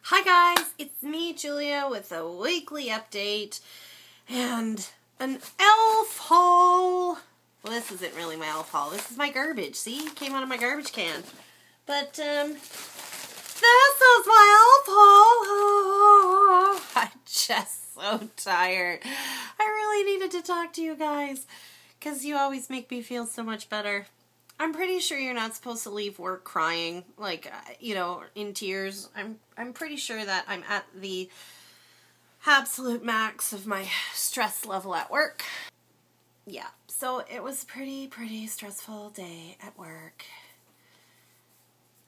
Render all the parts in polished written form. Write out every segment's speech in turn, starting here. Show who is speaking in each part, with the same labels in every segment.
Speaker 1: Hi guys, it's me, Julia, with a weekly update and an elf haul. Well, this isn't really my elf haul. This is my garbage. See? It came out of my garbage can. But, this is my elf haul. I'm just so tired. I really needed to talk to you guys because you always make me feel so much better. I'm pretty sure you're not supposed to leave work crying, like, in tears. I'm pretty sure that I'm at the absolute max of my stress level at work. Yeah, so it was a pretty stressful day at work.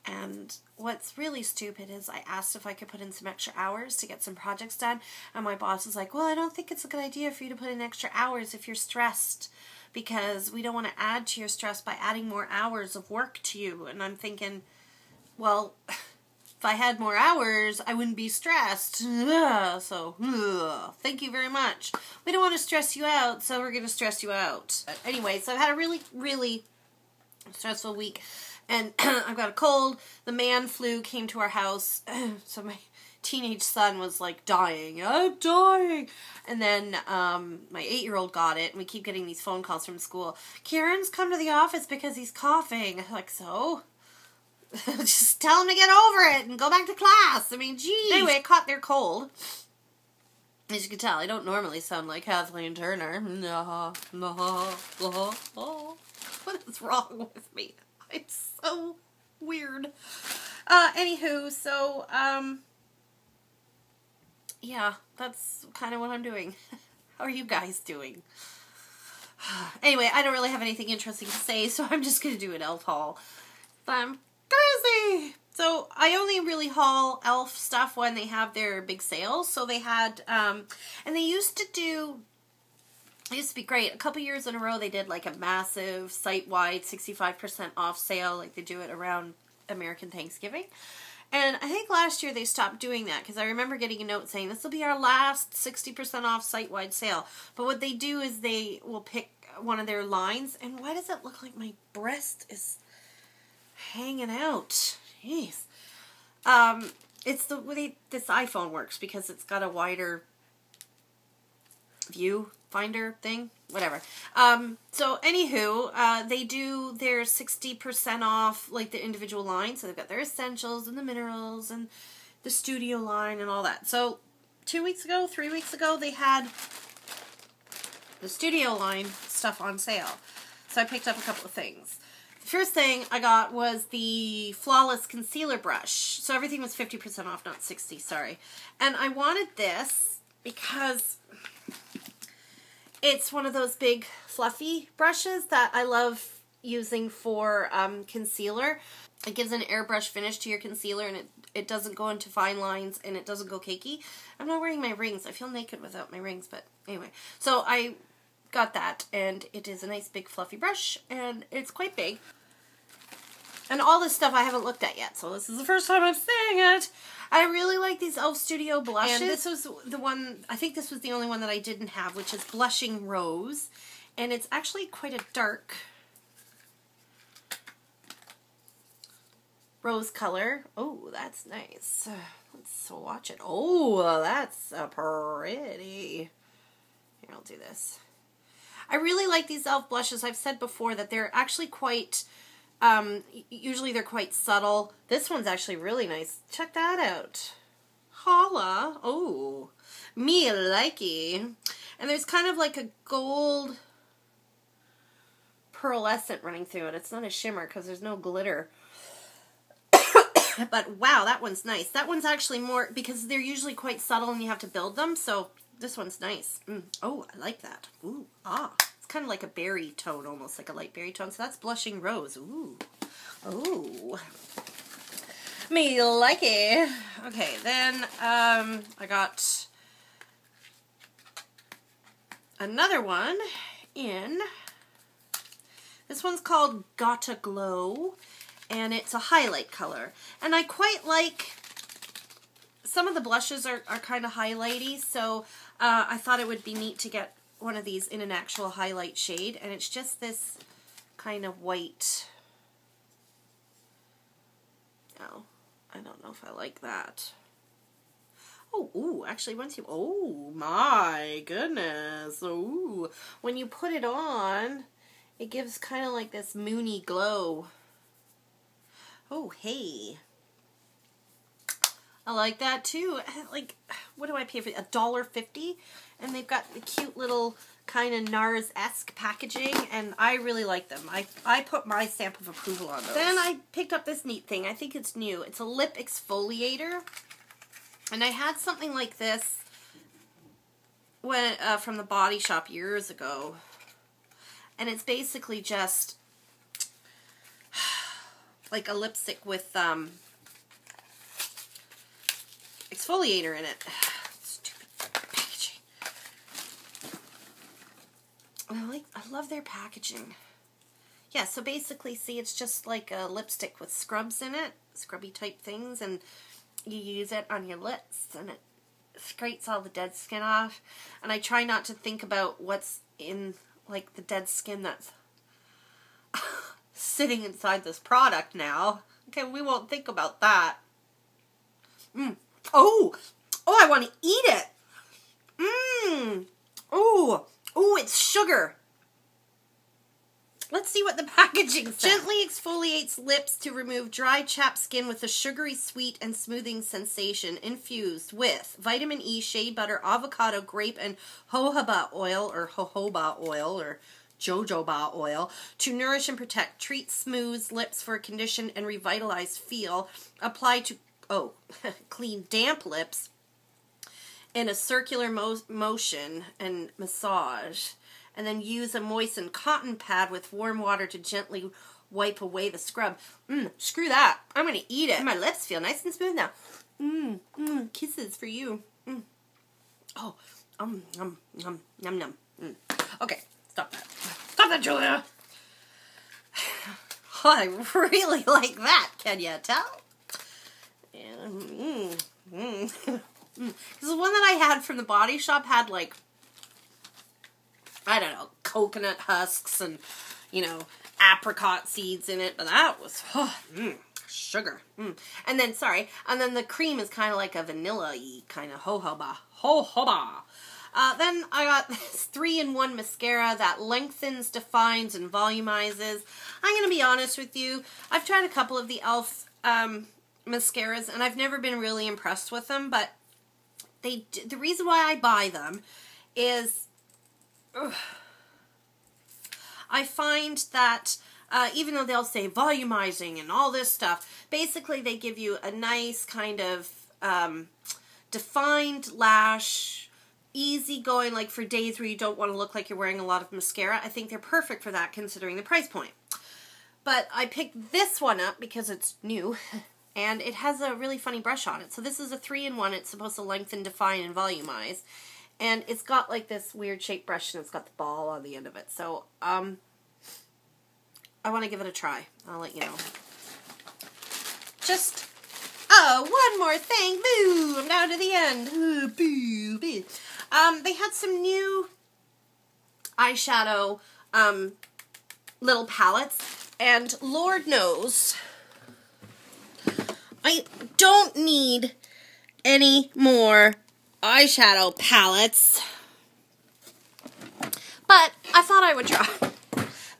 Speaker 1: And what's really stupid is I asked if I could put in some extra hours to get some projects done, and my boss was like, well, I don't think it's a good idea for you to put in extra hours if you're stressed, because we don't want to add to your stress by adding more hours of work to you. And I'm thinking, well, if I had more hours, I wouldn't be stressed. So, thank you very much. We don't want to stress you out, so we're going to stress you out. But anyway, so I've had a really stressful week. And I've got a cold. The man flu came to our house. So my teenage son was like dying. I'm dying. And then my 8-year-old got it. And we keep getting these phone calls from school. Kieran's come to the office because he's coughing. I'm like, so? Just tell him to get over it and go back to class. I mean, geez. Anyway, I caught their cold. As you can tell, I don't normally sound like Kathleen Turner. What is wrong with me? It's so weird. Anywho, so, yeah, that's kind of what I'm doing. How are you guys doing? Anyway, I don't really have anything interesting to say, so I'm just going to do an elf haul. I'm crazy! So, I only really haul elf stuff when they have their big sales. So they had, and they used to do... It used to be great. A couple years in a row, they did like a massive site-wide 65% off sale, like they do it around American Thanksgiving. And I think last year they stopped doing that because I remember getting a note saying this will be our last 60% off site-wide sale. But what they do is they will pick one of their lines. And why does it look like my breast is hanging out? Jeez. It's the way this iPhone works because it's got a wider view finder thing, whatever. So anywho, they do their 60% off, like the individual line. So they've got their essentials and the minerals and the studio line and all that. So 3 weeks ago, they had the studio line stuff on sale. So I picked up a couple of things. The first thing I got was the Flawless Concealer Brush. So everything was 50% off, not 60, sorry. And I wanted this because it's one of those big fluffy brushes that I love using for concealer. It gives an airbrush finish to your concealer, and it doesn't go into fine lines, and it doesn't go cakey. I'm not wearing my rings. I feel naked without my rings, but anyway. So I got that, and it is a nice big fluffy brush, and it's quite big. And all this stuff I haven't looked at yet, so this is the first time I'm saying it. I really like these e.l.f. Studio blushes. And this was the one, I think this was the only one that I didn't have, which is Blushing Rose. And it's actually quite a dark rose color. Oh, that's nice. Let's swatch it. Oh, that's pretty. Here, I'll do this. I really like these e.l.f. blushes. I've said before that they're actually quite... usually they're quite subtle. This one's actually really nice. Check that out. Holla. Oh, me likey. And there's kind of like a gold pearlescent running through it. It's not a shimmer because there's no glitter. But wow, that one's nice. That one's actually more, because they're usually quite subtle and you have to build them, so this one's nice. Oh, I like that. Ooh, kind of like a berry tone, almost like a light berry tone. So that's Blushing Rose. Ooh. Oh. Me like it. Okay, then I got another one in. This one's called Gotta Glow, and it's a highlight color. And I quite like, some of the blushes are kind of highlighty, so I thought it would be neat to get one of these in an actual highlight shade, and it's just this kind of white. Oh, I don't know if I like that. Oh, ooh, actually once you, oh my goodness. Ooh, when you put it on, it gives kind of like this moony glow. Oh, hey. I like that too. Like, what do I pay for? $1.50? And they've got the cute little kind of NARS-esque packaging, and I really like them. I put my stamp of approval on those. Then I picked up this neat thing. I think it's new. It's a lip exfoliator. And I had something like this when from the Body Shop years ago. And it's basically just like a lipstick with exfoliator in it. Stupid packaging. I love their packaging. Yeah, so basically, see, it's just like a lipstick with scrubs in it, scrubby type things, and you use it on your lips, and it scrapes all the dead skin off. And I try not to think about what's in, like, the dead skin that's sitting inside this product now. Okay, we won't think about that. Oh, I want to eat it. Oh, it's sugar. Let's see what the packaging says. Gently exfoliates lips to remove dry, chapped skin with a sugary, sweet, and smoothing sensation infused with vitamin E, shea butter, avocado, grape, and jojoba oil, or jojoba oil, to nourish and protect. Treat smooth lips for a conditioned and revitalized feel. Apply to, clean damp lips in a circular motion and massage. And then use a moistened cotton pad with warm water to gently wipe away the scrub. Screw that. I'm going to eat it. My lips feel nice and smooth now. Kisses for you. Oh, num, num. Okay, stop that. Stop that, Julia. I really like that, can you tell? Because the one that I had from the Body Shop had, like, I don't know, coconut husks and, apricot seeds in it. But that was, sugar. And then, the cream is kind of like a vanilla-y kind of jojoba. Then I got this 3-in-1 mascara that lengthens, defines, and volumizes. I'm going to be honest with you. I've tried a couple of the e.l.f. Mascaras, and I've never been really impressed with them. But the reason why I buy them is I find that even though they'll say volumizing and all this stuff, basically they give you a nice kind of defined lash, easy going, like for days where you don't want to look like you're wearing a lot of mascara. I think they're perfect for that considering the price point. But I picked this one up because it's new and it has a really funny brush on it. So this is a 3-in-1. It's supposed to lengthen, define, and volumize. And it's got like this weird shaped brush and it's got the ball on the end of it. So, I want to give it a try. I'll let you know. Just, one more thing. Boo! I'm down to the end. Boo! Boo! They had some new eyeshadow, little palettes. And Lord knows, I don't need any more eyeshadow palettes, but I thought I would try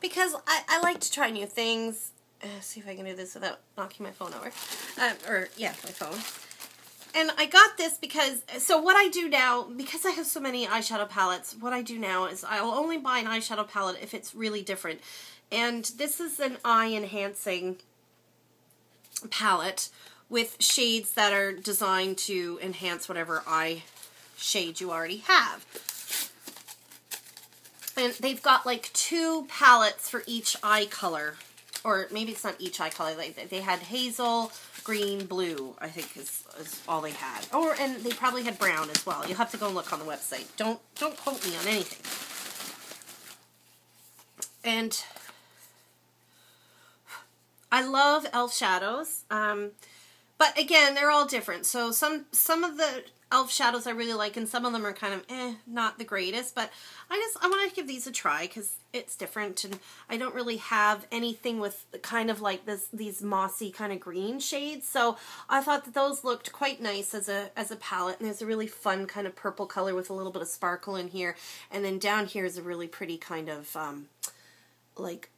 Speaker 1: because I like to try new things. See if I can do this without knocking my phone over. My phone. And I got this because, so what I do now, because I have so many eyeshadow palettes, what I do now is I'll only buy an eyeshadow palette if it's really different. And this is an eye enhancing palette with shades that are designed to enhance whatever eye shade you already have. And they've got like 2 palettes for each eye color. Or maybe it's not each eye color. They had hazel, green, blue, I think is all they had. And they probably had brown as well. You'll have to go and look on the website. Don't quote me on anything. And I love e.l.f. shadows. But again, they're all different. So some of the e.l.f. shadows I really like, and some of them are kind of not the greatest, but I want to give these a try because it's different, and I don't really have anything with kind of like these mossy kind of green shades, so I thought that those looked quite nice as a palette. And there's a really fun kind of purple color with a little bit of sparkle in here, and then down here is a really pretty kind of like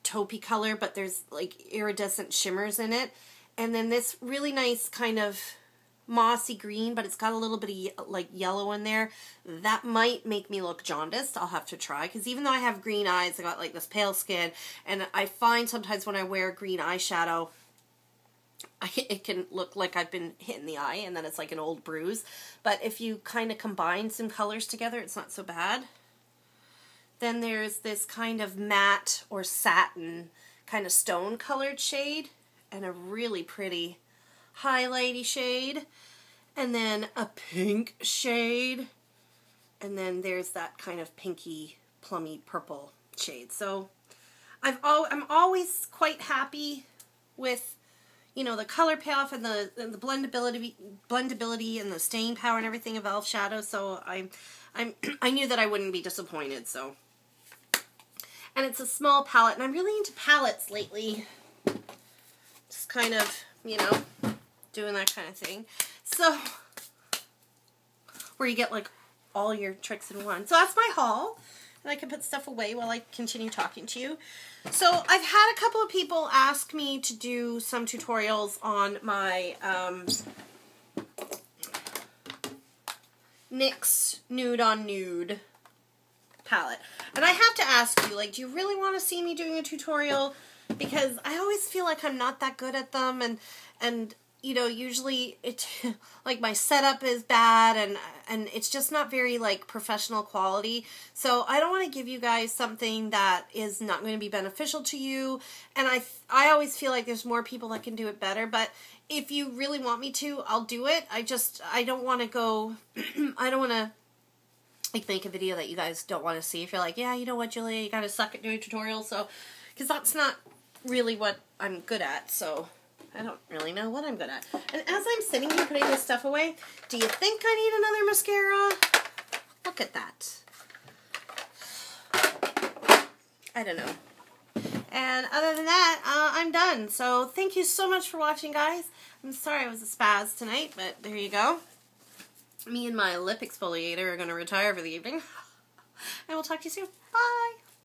Speaker 1: taupey color, but there's like iridescent shimmers in it, and then this really nice kind of mossy green, but it's got a little bit of like yellow in there. That might make me look jaundiced. I'll have to try, because even though I have green eyes, I got like this pale skin, and I find sometimes when I wear green eyeshadow, it can look like I've been hit in the eye, and then it's like an old bruise. But if you kind of combine some colors together, it's not so bad. Then there's this kind of matte or satin kind of stone colored shade, and a really pretty highlighty shade, and then a pink shade, and then there's that kind of pinky plummy purple shade. So I'm always quite happy with, you know, the color payoff and the blendability and the staying power and everything of e.l.f. shadows. So I knew that I wouldn't be disappointed. So, and it's a small palette, and I'm really into palettes lately. Just kind of, you know, doing that kind of thing. So, where you get like all your tricks in one. So that's my haul, and I can put stuff away while I continue talking to you. So I've had a couple of people ask me to do some tutorials on my NYX Nude on Nude palette. And I have to ask you, like, do you really want to see me doing a tutorial? Because I always feel like I'm not that good at them, and you know, usually it like my setup is bad, and it's just not very like professional quality. So I don't want to give you guys something that is not going to be beneficial to you, and I always feel like there's more people that can do it better. But if you really want me to, I'll do it. I don't want to go I don't want to like make a video that you guys don't want to see. If you're like, yeah, you know what, Julia, you gotta suck at doing tutorials. So, because that's not really what I'm good at, so I don't really know what I'm good at. And as I'm sitting here putting this stuff away, do you think I need another mascara? Look at that. I don't know. And other than that, I'm done. So thank you so much for watching, guys. I'm sorry I was a spaz tonight, but there you go. Me and my lip exfoliator are going to retire for the evening. And we'll talk to you soon. Bye!